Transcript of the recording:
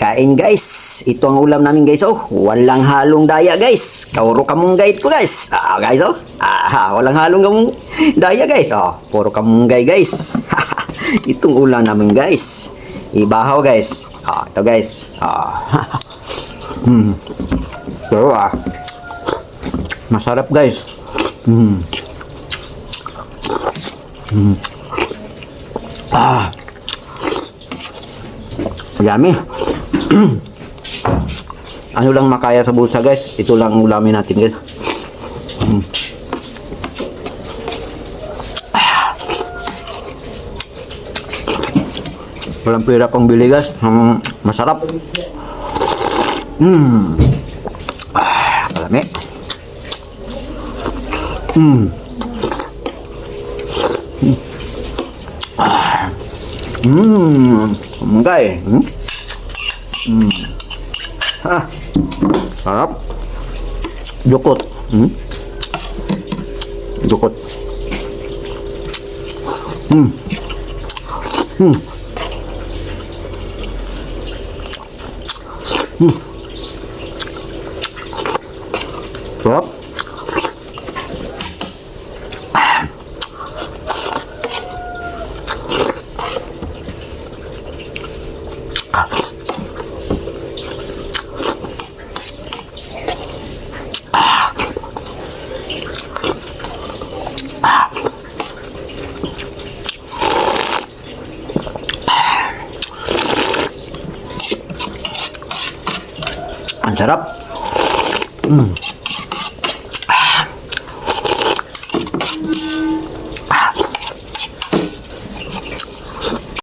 kain guys. Ito ang ulam namin guys oh. Walang halong daya guys. Kauro kamunggay ko guys. Guys oh. Walang halong daya guys oh. Puro kamunggay guys. Itong ulam namin guys. Ibahaw guys. Ito guys. Pero masarap guys. Yummy. Ano lang makaya sa bulsa guys. Ito lang ulamin natin guys. Walang pera pang bili guys. Masarap. Kalami. Munggay. Sarap. Jukot. Jukot. Sarap. Ang sarap.